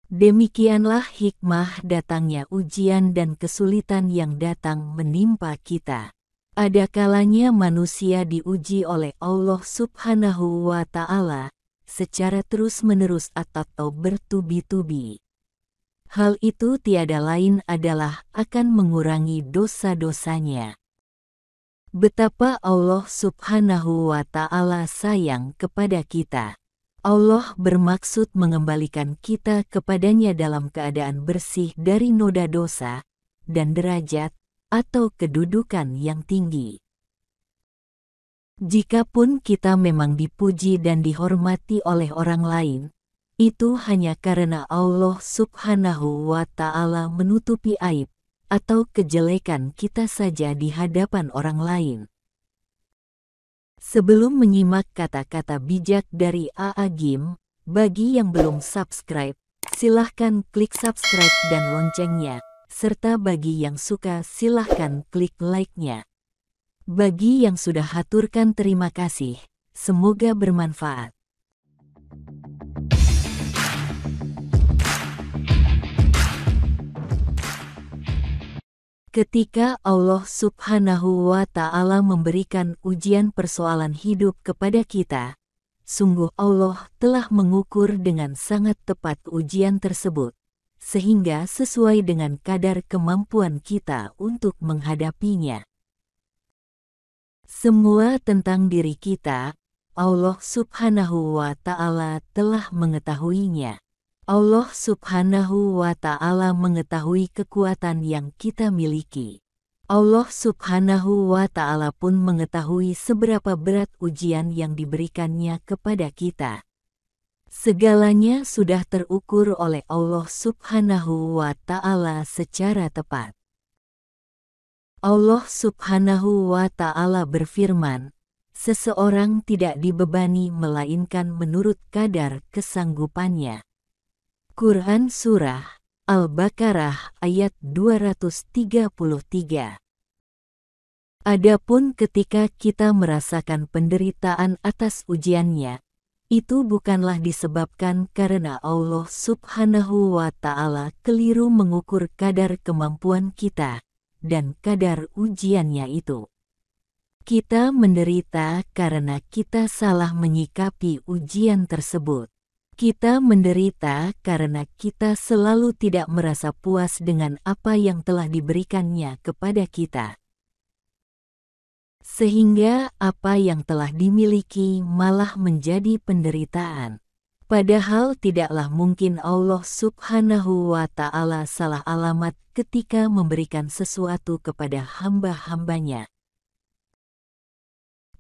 Demikianlah hikmah datangnya ujian dan kesulitan yang datang menimpa kita. Ada kalanya manusia diuji oleh Allah Subhanahu wa Ta'ala secara terus-menerus atau bertubi-tubi. Hal itu tiada lain adalah akan mengurangi dosa-dosanya. Betapa Allah Subhanahu wa Ta'ala sayang kepada kita. Allah bermaksud mengembalikan kita kepadanya dalam keadaan bersih dari noda dosa dan derajat atau kedudukan yang tinggi. Jikapun kita memang dipuji dan dihormati oleh orang lain, itu hanya karena Allah Subhanahu wa Ta'ala menutupi aib atau kejelekan kita saja di hadapan orang lain. Sebelum menyimak kata-kata bijak dari A.A. Gim, bagi yang belum subscribe, silahkan klik subscribe dan loncengnya, serta bagi yang suka silahkan klik like-nya. Bagi yang sudah haturkan terima kasih, semoga bermanfaat. Ketika Allah Subhanahu wa Ta'ala memberikan ujian persoalan hidup kepada kita, sungguh Allah telah mengukur dengan sangat tepat ujian tersebut, sehingga sesuai dengan kadar kemampuan kita untuk menghadapinya. Semua tentang diri kita, Allah Subhanahu wa Ta'ala telah mengetahuinya. Allah Subhanahu wa Ta'ala mengetahui kekuatan yang kita miliki. Allah Subhanahu wa Ta'ala pun mengetahui seberapa berat ujian yang diberikannya kepada kita. Segalanya sudah terukur oleh Allah Subhanahu wa Ta'ala secara tepat. Allah Subhanahu wa Ta'ala berfirman, seseorang tidak dibebani melainkan menurut kadar kesanggupannya. Quran Surah Al-Baqarah ayat 233. Adapun ketika kita merasakan penderitaan atas ujiannya, itu bukanlah disebabkan karena Allah Subhanahu wa Ta'ala keliru mengukur kadar kemampuan kita dan kadar ujiannya itu. Kita menderita karena kita salah menyikapi ujian tersebut. Kita menderita karena kita selalu tidak merasa puas dengan apa yang telah diberikannya kepada kita. Sehingga apa yang telah dimiliki malah menjadi penderitaan. Padahal tidaklah mungkin Allah Subhanahu wa Ta'ala salah alamat ketika memberikan sesuatu kepada hamba-hambanya.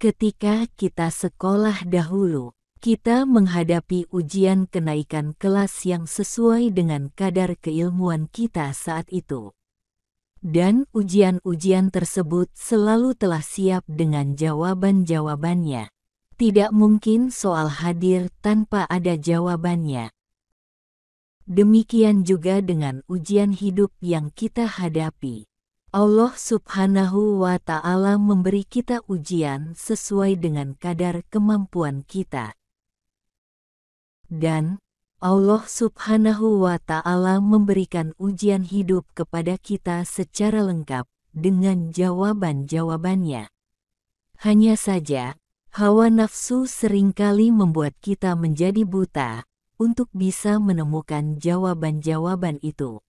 Ketika kita sekolah dahulu, kita menghadapi ujian kenaikan kelas yang sesuai dengan kadar keilmuan kita saat itu. Dan ujian-ujian tersebut selalu telah siap dengan jawaban-jawabannya. Tidak mungkin soal hadir tanpa ada jawabannya. Demikian juga dengan ujian hidup yang kita hadapi. Allah Subhanahu wa Ta'ala memberi kita ujian sesuai dengan kadar kemampuan kita. Dan Allah Subhanahu wa Ta'ala memberikan ujian hidup kepada kita secara lengkap dengan jawaban-jawabannya. Hanya saja, hawa nafsu seringkali membuat kita menjadi buta untuk bisa menemukan jawaban-jawaban itu.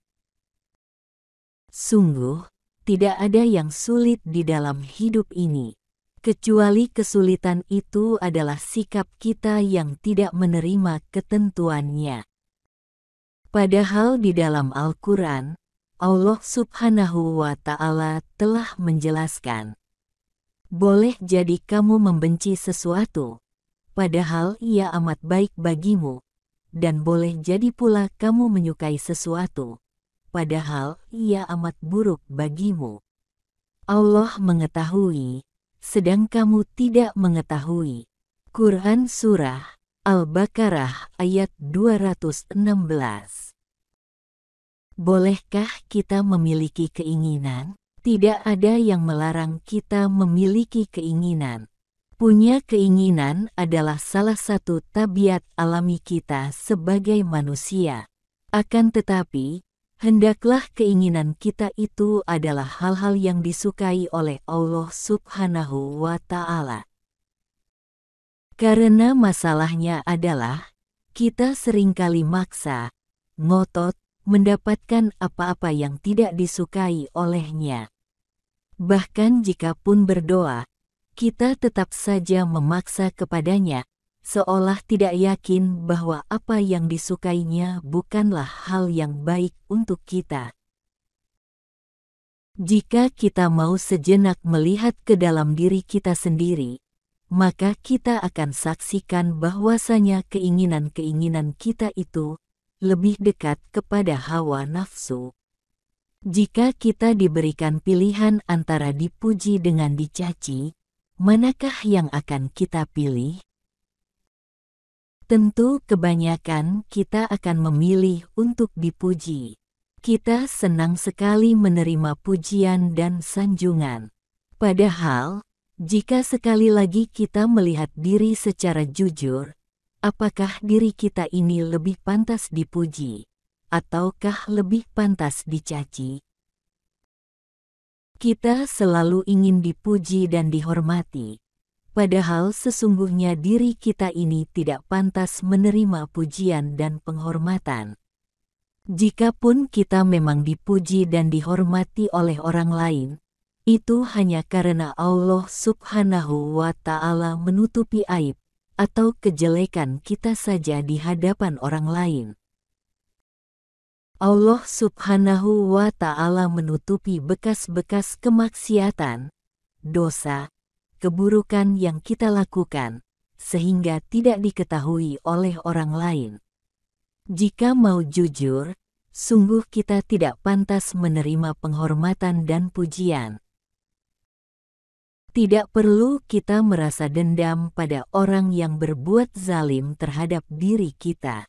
Sungguh, tidak ada yang sulit di dalam hidup ini, kecuali kesulitan itu adalah sikap kita yang tidak menerima ketentuannya. Padahal di dalam Al-Quran, Allah Subhanahu wa Ta'ala telah menjelaskan, boleh jadi kamu membenci sesuatu, padahal ia amat baik bagimu, dan boleh jadi pula kamu menyukai sesuatu, padahal ia amat buruk bagimu. Allah mengetahui, sedang kamu tidak mengetahui. Quran Surah Al-Baqarah ayat 216. Bolehkah kita memiliki keinginan? Tidak ada yang melarang kita memiliki keinginan. Punya keinginan adalah salah satu tabiat alami kita sebagai manusia. Akan tetapi, hendaklah keinginan kita itu adalah hal-hal yang disukai oleh Allah Subhanahu wa Ta'ala. Karena masalahnya adalah, kita seringkali maksa, ngotot, mendapatkan apa-apa yang tidak disukai olehnya. Bahkan jika pun berdoa, kita tetap saja memaksa kepadanya, seolah tidak yakin bahwa apa yang disukainya bukanlah hal yang baik untuk kita. Jika kita mau sejenak melihat ke dalam diri kita sendiri, maka kita akan saksikan bahwasanya keinginan-keinginan kita itu lebih dekat kepada hawa nafsu. Jika kita diberikan pilihan antara dipuji dengan dicaci, manakah yang akan kita pilih? Tentu kebanyakan kita akan memilih untuk dipuji. Kita senang sekali menerima pujian dan sanjungan. Padahal, jika sekali lagi kita melihat diri secara jujur, apakah diri kita ini lebih pantas dipuji, ataukah lebih pantas dicaci? Kita selalu ingin dipuji dan dihormati. Padahal sesungguhnya diri kita ini tidak pantas menerima pujian dan penghormatan. Jikapun kita memang dipuji dan dihormati oleh orang lain, itu hanya karena Allah Subhanahu wa Ta'ala menutupi aib atau kejelekan kita saja di hadapan orang lain. Allah Subhanahu wa Ta'ala menutupi bekas-bekas kemaksiatan, dosa, keburukan yang kita lakukan, sehingga tidak diketahui oleh orang lain. Jika mau jujur, sungguh kita tidak pantas menerima penghormatan dan pujian. Tidak perlu kita merasa dendam pada orang yang berbuat zalim terhadap diri kita.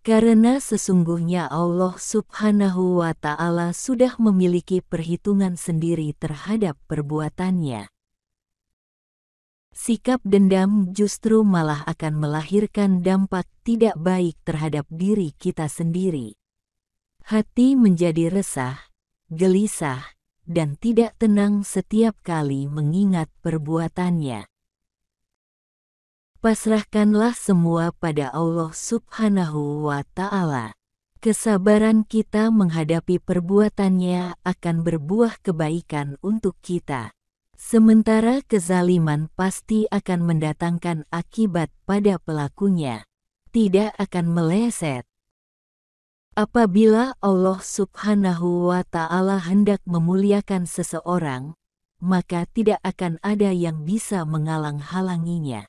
Karena sesungguhnya Allah Subhanahu wa Ta'ala sudah memiliki perhitungan sendiri terhadap perbuatannya. Sikap dendam justru malah akan melahirkan dampak tidak baik terhadap diri kita sendiri. Hati menjadi resah, gelisah, dan tidak tenang setiap kali mengingat perbuatannya. Pasrahkanlah semua pada Allah Subhanahu wa Ta'ala. Kesabaran kita menghadapi perbuatannya akan berbuah kebaikan untuk kita. Sementara kezaliman pasti akan mendatangkan akibat pada pelakunya, tidak akan meleset. Apabila Allah Subhanahu wa Ta'ala hendak memuliakan seseorang, maka tidak akan ada yang bisa menghalang-halanginya.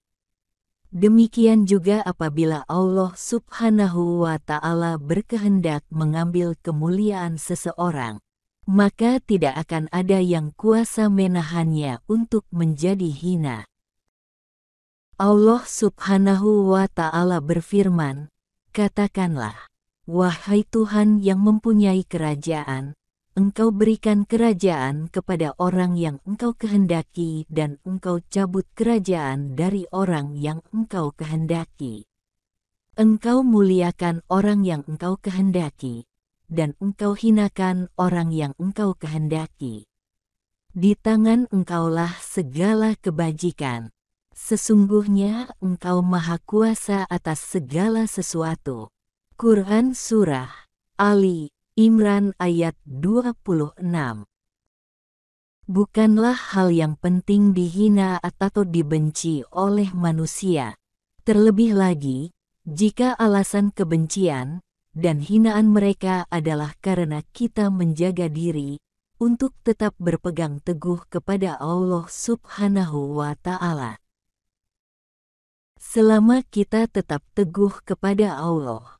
Demikian juga apabila Allah Subhanahu wa Ta'ala berkehendak mengambil kemuliaan seseorang, maka tidak akan ada yang kuasa menahannya untuk menjadi hina. Allah Subhanahu wa Ta'ala berfirman, "Katakanlah, wahai Tuhan yang mempunyai kerajaan, Engkau berikan kerajaan kepada orang yang Engkau kehendaki dan Engkau cabut kerajaan dari orang yang Engkau kehendaki. Engkau muliakan orang yang Engkau kehendaki, dan Engkau hinakan orang yang Engkau kehendaki. Di tangan Engkaulah segala kebajikan. Sesungguhnya Engkau Maha Kuasa atas segala sesuatu." Quran Surah Ali Imran ayat 26. Bukanlah hal yang penting dihina atau dibenci oleh manusia. Terlebih lagi, jika alasan kebencian dan hinaan mereka adalah karena kita menjaga diri untuk tetap berpegang teguh kepada Allah Subhanahu wa Ta'ala. Selama kita tetap teguh kepada Allah,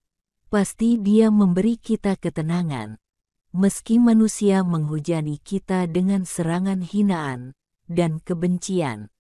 pasti Dia memberi kita ketenangan, meski manusia menghujani kita dengan serangan hinaan dan kebencian.